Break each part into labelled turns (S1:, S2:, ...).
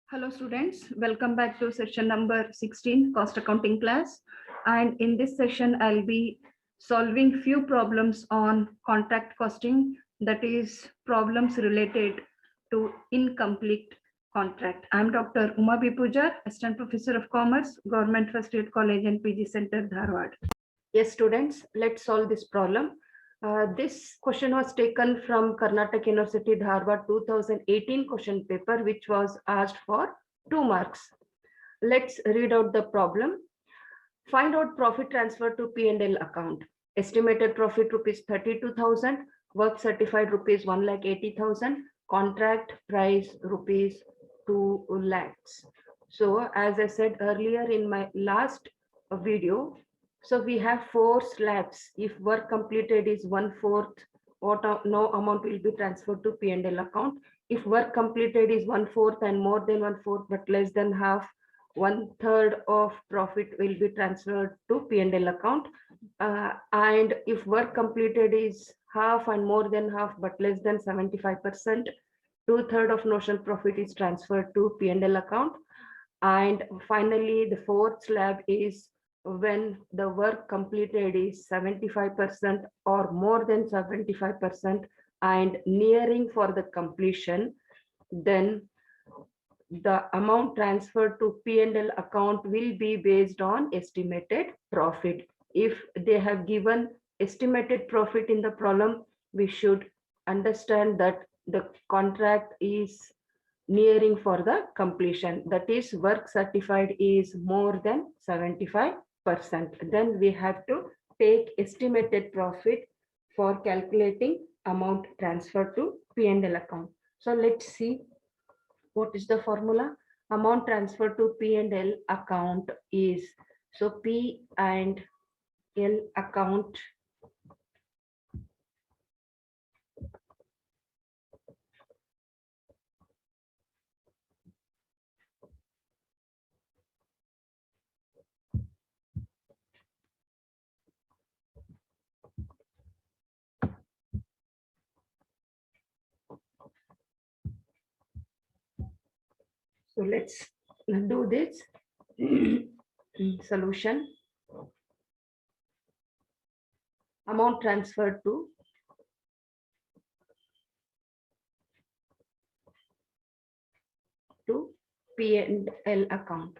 S1: Hello students, welcome back to session number 16, cost accounting class. And in this session, I'll be solving few problems on contract costing, that is problems related to incomplete contract. I'm Dr. Uma B. Pujar, Assistant Professor of Commerce, Government First Aid College and PG Center, Dharwad. Yes, students, let's solve this problem. This question was taken from Karnataka University, Dharwad 2018 question paper, which was asked for 2 marks. Let's read out the problem. Find out profit transfer to P&L account. Estimated profit rupees 32,000, work certified rupees 1,80,000, contract price rupees 2 lakhs. So as I said earlier in my last video, so we have 4 slabs. If work completed is 1/4, no amount will be transferred to P&L account. If work completed is 1/4 and more than 1/4 but less than half, 1/3 of profit will be transferred to P&L account. And if work completed is half and more than half but less than 75%, 2/3 of notional profit is transferred to P&L account. And finally, the 4th slab is when the work completed is 75% or more than 75% and nearing for the completion, then the amount transferred to P&L account will be based on estimated profit. If they have given estimated profit in the problem, we should understand that the contract is nearing for the completion. That is, work certified is more than 75%. Then we have to take estimated profit for calculating amount transferred to P&L account. So let's see what is the formula. Amount transferred to P&L account is, so P and L account So let's do this solution. Amount transferred to P&L account.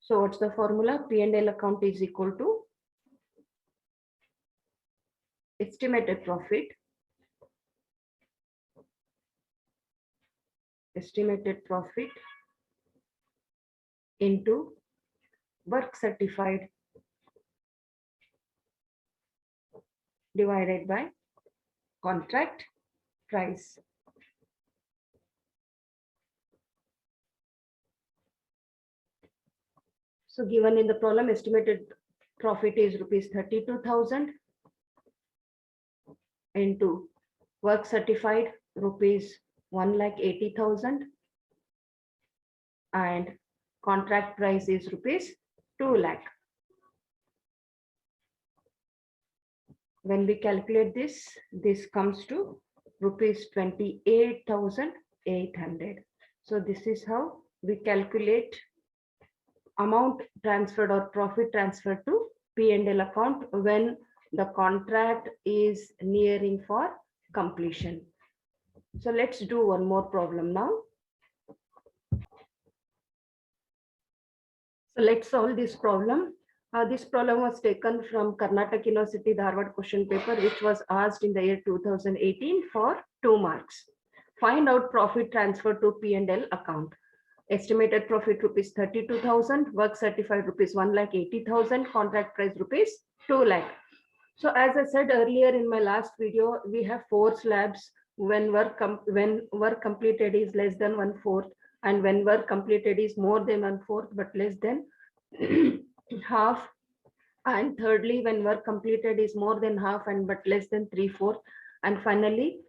S1: So what's the formula? P&L account is equal to estimated profit into work certified divided by contract price. So given in the problem, estimated profit is rupees 32,000 into work certified rupees 1,80,000 and contract price is rupees 2 lakh. When we calculate this, this comes to rupees 28,800. So this is how we calculate amount transferred or profit transferred to P&L account when the contract is nearing for completion. So let's do one more problem now. So let's solve this problem. This problem was taken from Karnataka University Dharwad question paper, which was asked in the year 2018 for 2 marks. Find out profit transfer to P&L account. Estimated profit rupees 32,000, work certified rupees 1,80,000, contract price rupees 2 lakh. So as I said earlier in my last video, we have 4 slabs when work completed is less than 1/4 and when work completed is more than 1/4 but less than half, and thirdly when work completed is more than half and but less than 3/4, and finally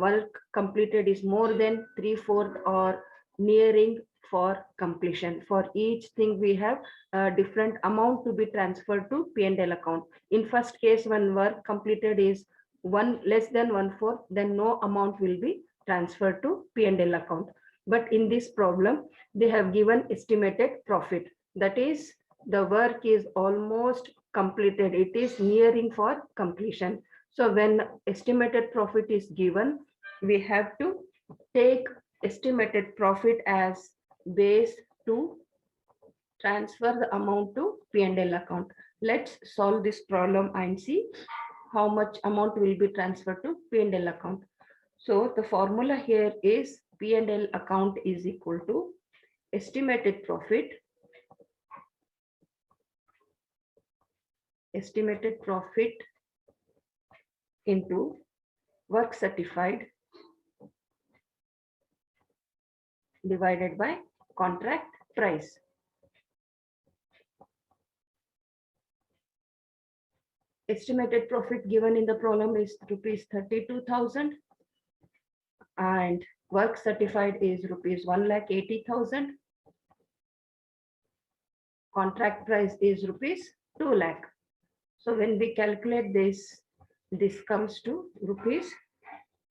S1: work completed is more than 3/4 or nearing for completion. For each thing we have a different amount to be transferred to P&L account. In first case, when work completed is less than 1/4, then no amount will be transferred to P&L account. But in this problem, they have given estimated profit. That is, the work is almost completed. It is nearing for completion. So when estimated profit is given, we have to take estimated profit as base to transfer the amount to P&L account. Let's solve this problem and see how much amount will be transferred to P&L account. So the formula here is P&L account is equal to estimated profit into work certified divided by contract price. Estimated profit given in the problem is rupees 32,000 and work certified is rupees 1,80,000. Contract price is rupees 2 lakh. So when we calculate this, this comes to rupees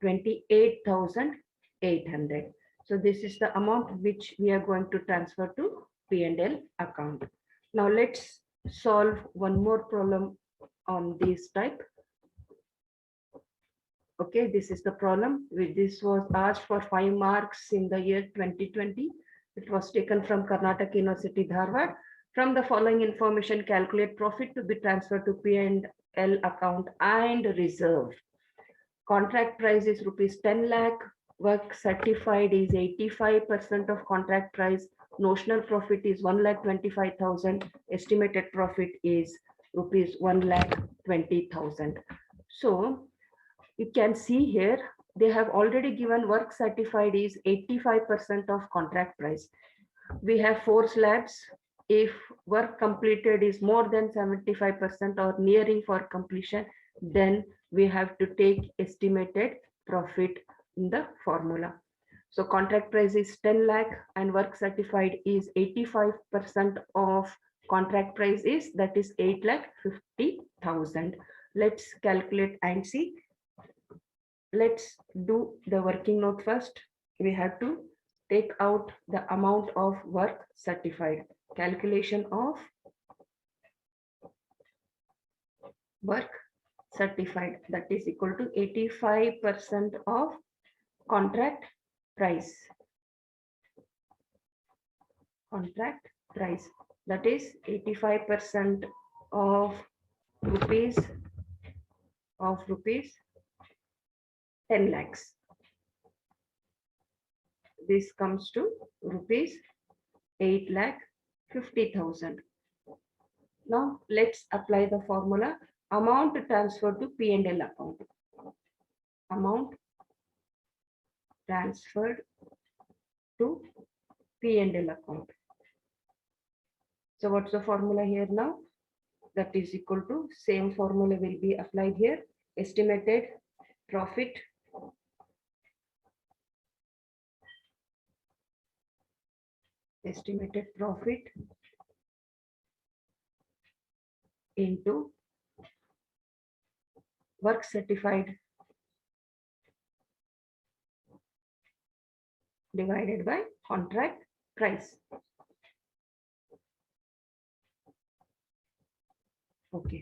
S1: 28,800. So this is the amount which we are going to transfer to P&L account. Now let's solve one more problem on this type. Okay, this is the problem. This was asked for 5 marks in the year 2020. It was taken from Karnataka University, Dharwad. From the following information, calculate profit to be transferred to P&L account and reserve. Contract price is rupees 10 lakh. Work certified is 85% of contract price. Notional profit is 1,25,000. Estimated profit is rupees 1,20,000. So you can see here, they have already given work certified is 85% of contract price. We have 4 slabs. If work completed is more than 75% or nearing for completion, then we have to take estimated profit in the formula. So contract price is 10 lakh and work certified is 85% of contract price is, that is 8,50,000. Let's calculate and see. Let's do the working note first. We have to take out the amount of work certified. Calculation of work certified, that is equal to 85% of contract price. Contract price, that is 85% of rupees 10 lakhs. This comes to rupees 8,50,000. Now let's apply the formula. Amount transferred to P&L account. Amount transferred to P&L account. So what's the formula here now? That is equal to, same formula will be applied here. Estimated profit into work certified divided by contract price. Okay.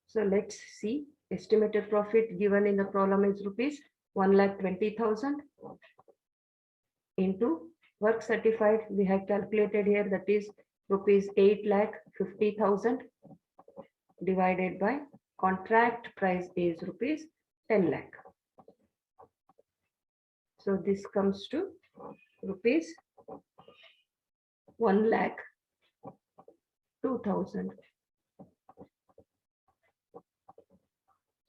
S1: So let's see. Estimated profit given in the problem is rupees 1,20,000 into work certified. We have calculated here, that is rupees 8,50,000 divided by contract price is rupees 10 lakh. So this comes to rupees 1,02,000.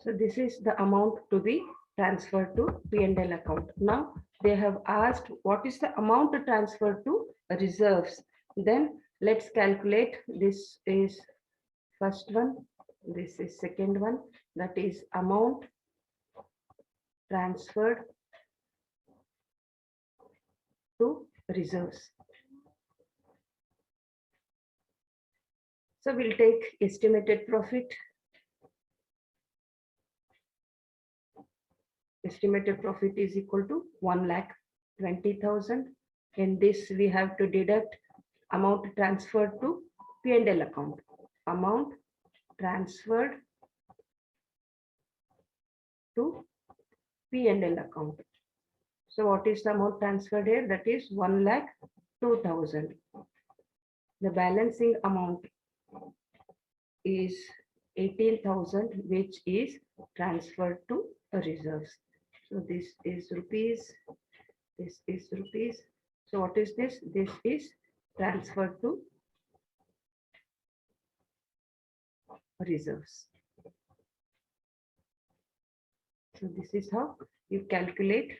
S1: So this is the amount to be transferred to P&L account. Now they have asked what is the amount to transfer to reserves. Then let's calculate. This is first one. This is second one. That is amount transferred to reserves. So we'll take estimated profit. Estimated profit is equal to 1 lakh.
S2: 20,000. In this, we have to deduct amount transferred to P&L account. Amount transferred to P&L account. So what is the amount transferred here? That is 1,02,000. The balancing amount is 18,000, which is transferred to reserves. So this is rupees. This is rupees. So what is this? This is transferred to reserves. So this is how you calculate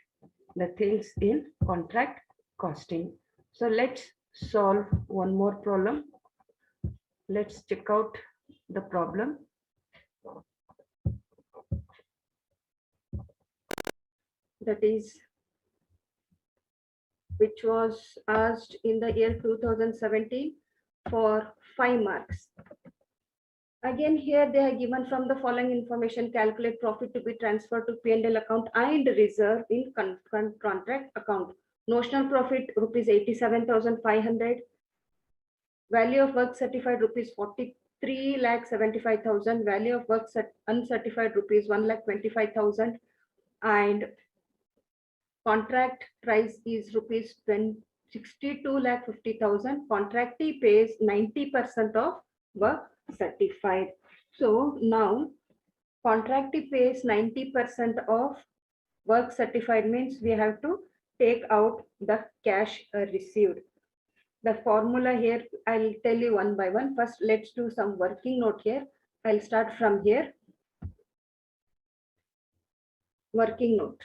S2: the things in contract costing. So let's solve one more problem. Let's check out the problem.
S1: That is, which was asked in the year 2017 for 5 marks. Again, here they are given from the following information: calculate profit to be transferred to P&L account and reserve in contract account. Notional profit rupees 87,500. Value of work certified rupees 43,75,000. Value of work uncertified rupees 1,25,000. And contract price is rupees 62,50,000. Contractee pays 90% of work certified. So now contractee pays 90% of work certified means we have to take out the cash received. The formula here, I'll tell you one by one. First, let's do some working note here. I'll start from here. Working note.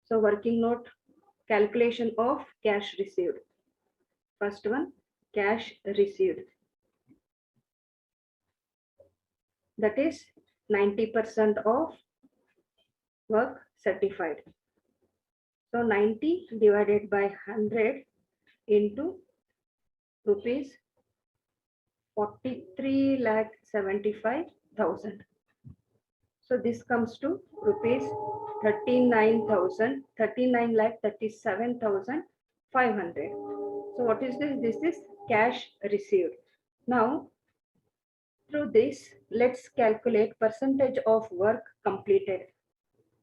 S1: So working note, calculation of cash received. First one, cash received. That is 90% of work certified. So 90 divided by 100 into rupees 43,75,000. So this comes to rupees 39,37,500. So what is this? This is cash received. Now, through this, let's calculate percentage of work completed.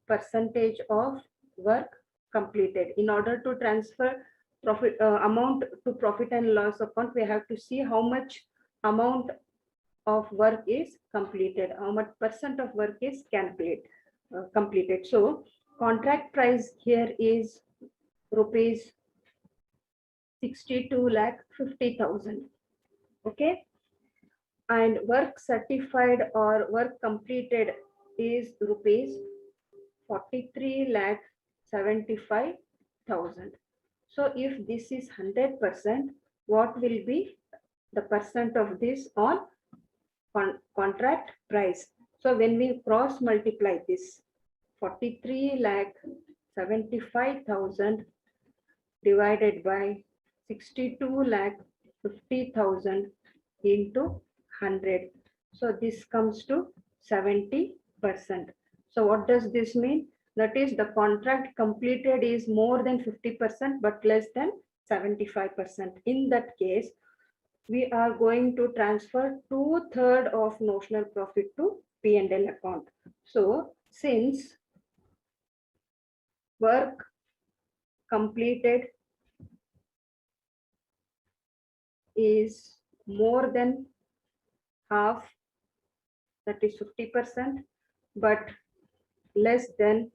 S1: Percentage of work completed. In order to transfer profit amount to profit and loss account, we have to see how much amount of work is completed, how much percent of work is completed. So contract price here is rupees 62,50,000. Okay, and work certified or work completed is rupees 43,75,000. So if this is 100%, what will be the percent of this on contract price? So when we cross multiply this, 43,75,000 divided by 62,50,000 into 100. So this comes to 70%. So what does this mean? That is, the contract completed is more than 50% but less than 75%. In that case, we are going to transfer 2/3 of notional profit to P&L account. So since work completed is more than half, that is 50%, but less than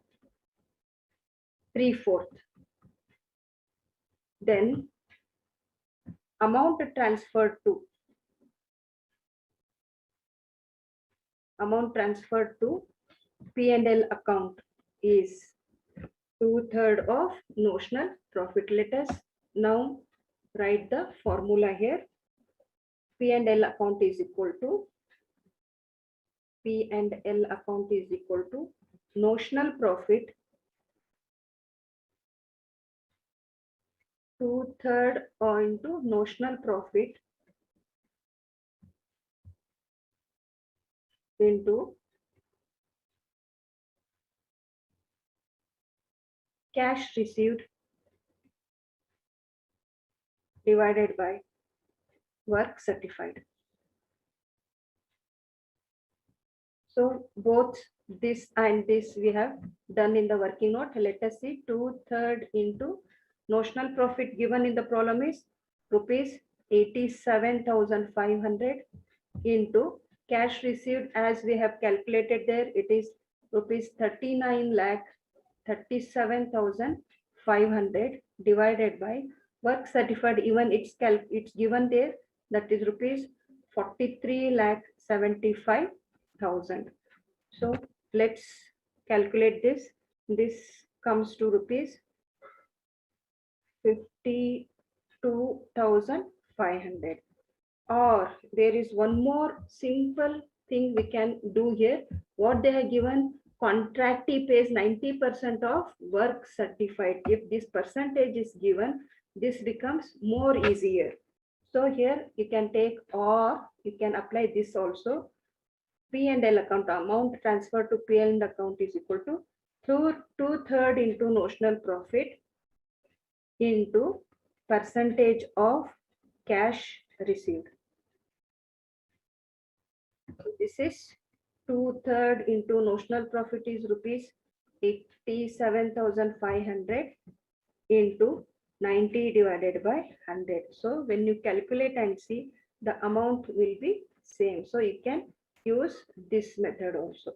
S1: 3/4, then amount transferred to P&L account is 2/3 of notional profit. Let us now write the formula here. P&L account is equal to notional profit 2/3 into notional profit into cash received divided by work certified. So both this and this we have done in the working note. Let us see 2/3 into notional profit given in the problem is rupees 87,500 into cash received as we have calculated there. It is rupees 39,37,500 divided by work certified, even it's given there, that is rupees 43,75,000. So let's calculate this. This comes to rupees 52,500. Or there is one more simple thing we can do here. What they have given, contractee pays 90% of work certified. If this percentage is given, this becomes more easier. So here you can take, or you can apply this also. P&L account, amount transferred to P&L account is equal to 2/3 into notional profit into percentage of cash received. So this is 2/3 into notional profit is rupees 87,500 into 90 divided by 100. So when you calculate and see, the amount will be same. So you can use this method also.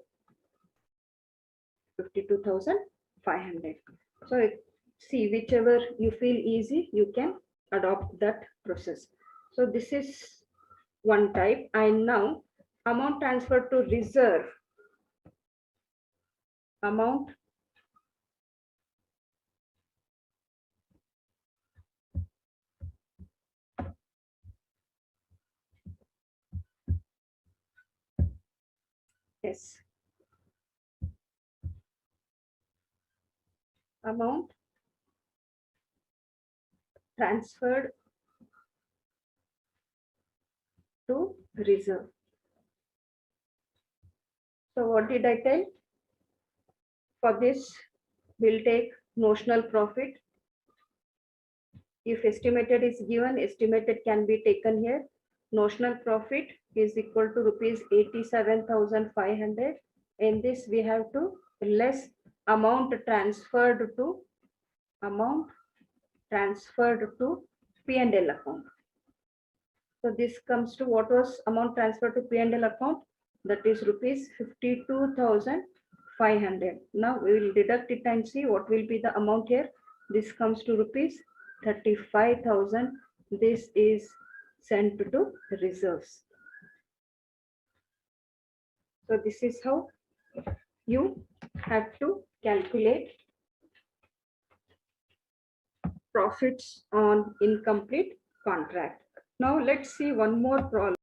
S1: 52,500. So see, whichever you feel easy, you can adopt that process. So this is one type. And now amount transferred to reserve. Amount yes. Amount transferred to reserve. So what did I tell? For this, we'll take notional profit. If estimated is given, estimated can be taken here. Notional profit is equal to rupees 87,500. In this, we have to less amount transferred to P&L account. So this comes to what was amount transferred to P&L account, that is rupees 52,500. Now we will deduct it and see what will be the amount here. This comes to rupees 35,000. This is sent to reserves. So this is how you have to calculate profits on incomplete contract. Now let's see one more problem.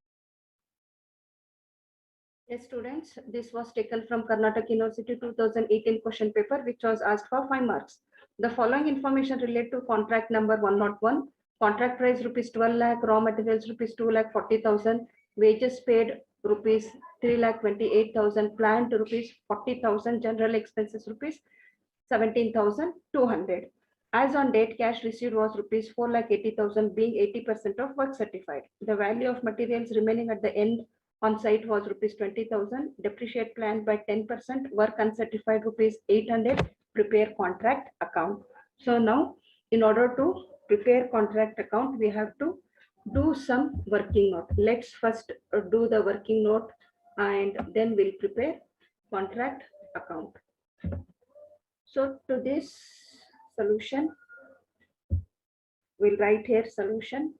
S1: Yes, students, this was taken from Karnataka University 2018 question paper, which was asked for 5 marks. The following information relate to contract number 101. Contract price rupees 12 lakh, raw materials rupees 2,40,000, wages paid rupees 3,28,000, plant rupees 40,000, general expenses rupees 17,200. As on date, cash received was rupees 4,80,000, being 80% of work certified. The value of materials remaining at the end on site was rupees 20,000. Depreciate plan by 10%. Work uncertified rupees 800. Prepare contract account. So now, in order to prepare contract account, we have to do some working note. Let's first do the working note and then we'll prepare contract account. So to this solution, we'll write here solution.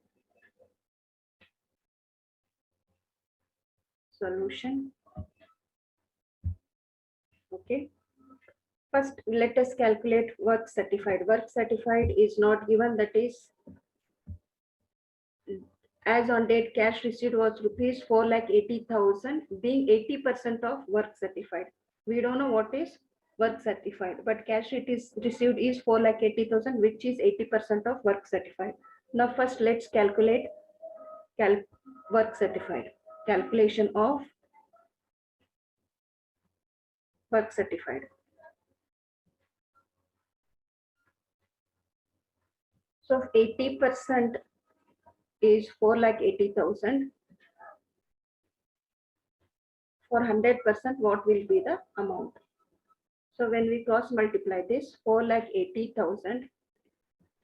S1: Okay. First, let us calculate work certified. Work certified is not given, that is, as on date, cash received was rupees 4,80,000, being 80% of work certified. We don't know what is work certified, but cash it is received is 4,80,000, which is 80% of work certified. Now first let's calculate work certified. Calculation of work certified. So 80% is 4,80,000. For 100%, what will be the amount? So when we cross multiply this, 4,80,000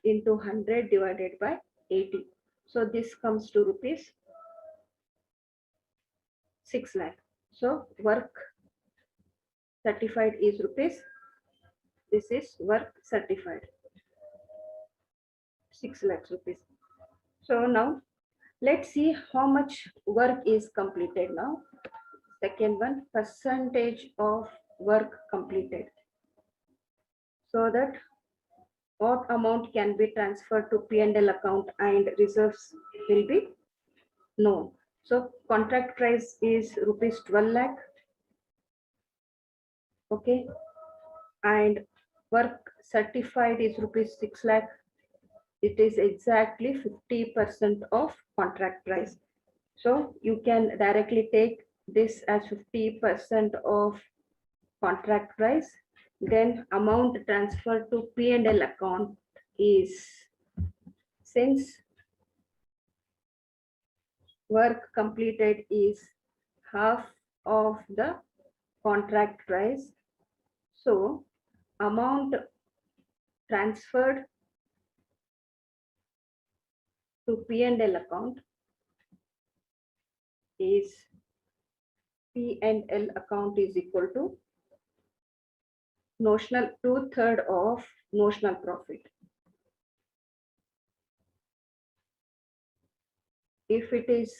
S1: into 100 divided by 80. So this comes to rupees 6 lakh. So work certified is rupees. This is work certified. 6 lakhs rupees. So now let's see how much work is completed now. Second one, percentage of work completed. So that what amount can be transferred to P&L account and reserves will be known. So contract price is rupees 12 lakh. Okay. And work certified is rupees 6 lakh. It is exactly 50% of contract price. So you can directly take this as 50% of contract price. Then amount transferred to P&L account is, since work completed is half of the contract price, so amount transferred to P&L account is P&L account is equal to notional 2/3 of notional profit. If it is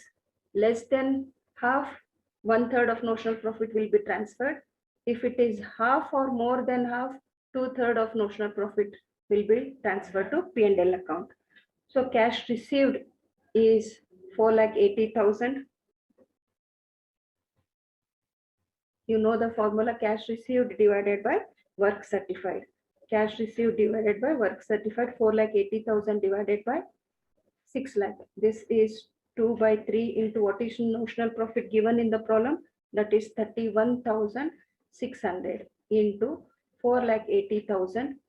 S1: less than half, 1/3 of notional profit will be transferred. If it is half or more than half, 2/3 of notional profit will be transferred to P&L account. So cash received is 4,80,000. You know the formula, cash received divided by work certified. Cash received divided by work certified, 4,80,000 divided by 6 lakh. This is 2/3 into what is notional profit given in the problem, that is 31,600 into 4,80,000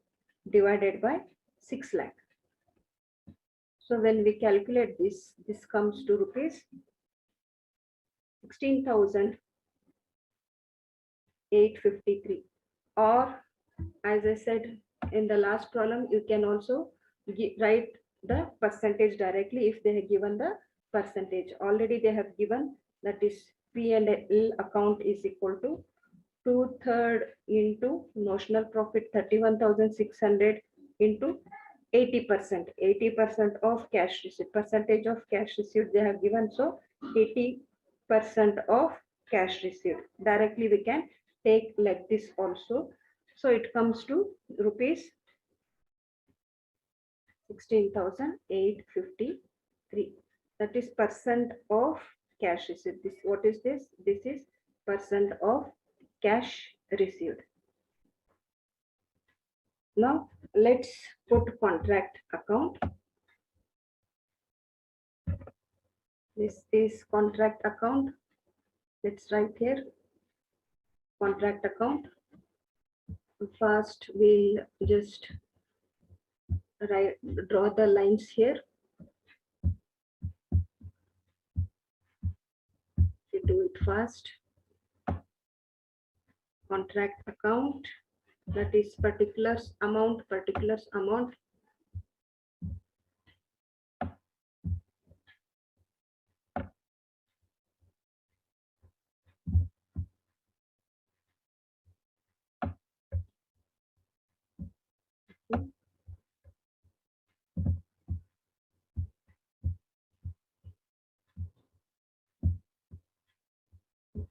S1: divided by 6 lakh. So when we calculate this, this comes to rupees 16,853. Or as I said in the last problem, you can also write the percentage directly if they have given the percentage. Already they have given, that is P&L account is equal to 2/3 into notional profit 31,600 into 80%. 80% of cash received, percentage of cash received they have given. So 80% of cash received. Directly we can take like this also. So it comes to rupees 16,853. That is percent of cash received. This, what is this? This is percent of cash received. Now let's put contract account. This is contract account. Let's write here contract account. First we'll just draw the lines here. We do it fast. Contract account, that is particulars amount.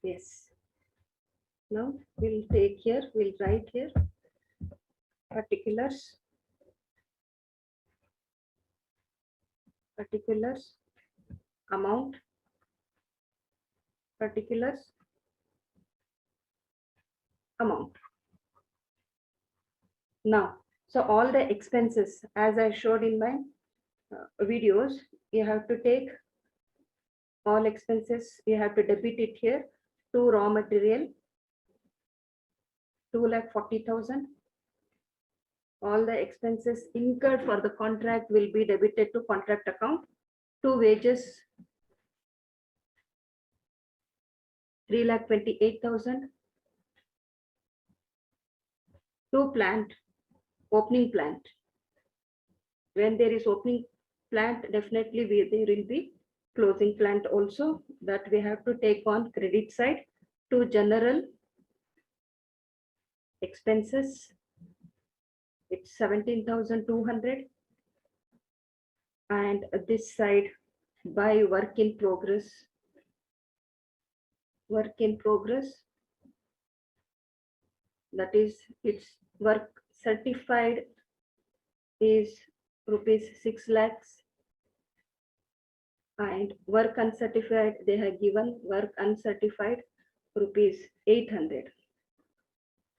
S1: Yes. Now we'll take here, we'll write here particulars amount, Now, so all the expenses, as I showed in my videos, you have to take all expenses, you have to debit it here to raw material, 2,40,000. all the expenses incurred for the contract will be debited to contract account. To wages, 3,28,000. To plant, opening plant. When there is opening plant, definitely there will be closing plant also, that we have to take on credit side. To general expenses, it's 17,200. And this side, by work in progress, that is, its work certified is rupees 6 lakhs, and work uncertified, they have given work uncertified rupees 800.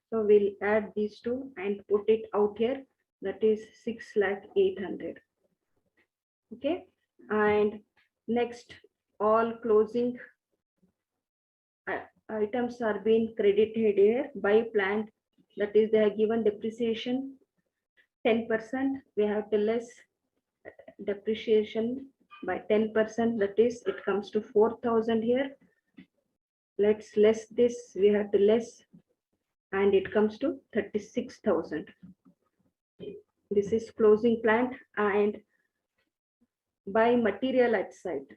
S1: So we'll add these two and put it out here, that is 6,800,000. Okay, and next, all closing items are being credited here by plant, that is, they have given depreciation 10%, we have to less depreciation by 10%, that is, it comes to 4,000 here. Let's less this, we have to less, and it comes to 36,000. This is closing plant. And by material at site,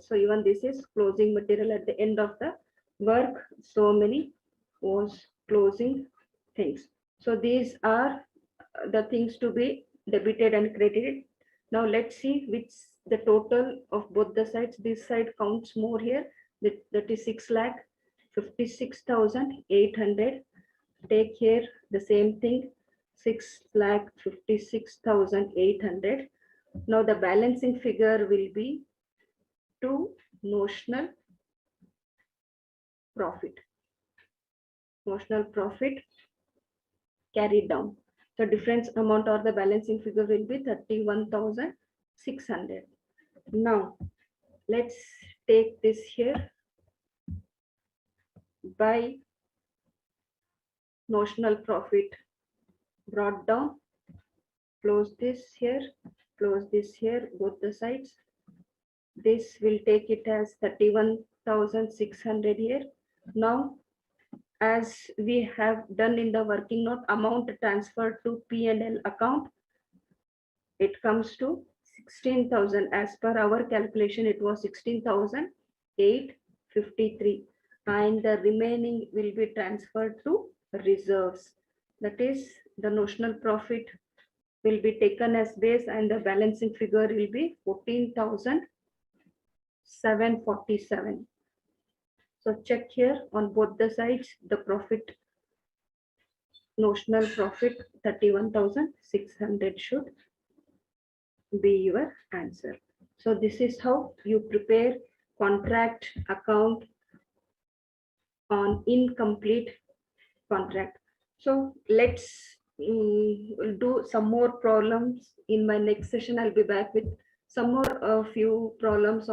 S1: so even this is closing material at the end of the work. So many was closing things. So these are the things to be debited and credited. Now let's see which the total of both the sides. This side counts more here, that is 6,56,800. Take here the same thing, 6,56,800. Now the balancing figure will be to notional profit. Notional profit carried down. So difference amount or the balancing figure will be 31,600. Now let's take this here, by notional profit brought down, close this here, both the sides. This will take it as 31,600 here. Now, as we have done in the working note, amount transferred to P&L account, it comes to 16,000. As per our calculation, it was 16,853, and the remaining will be transferred to reserves. That is, the notional profit will be taken as base, and the balancing figure will be 14,747. So check here on both the sides, the profit, notional profit 31,600 should be your answer. So this is how you prepare contract account on incomplete contract. So let's do some more problems in my next session. I'll be back with some more few problems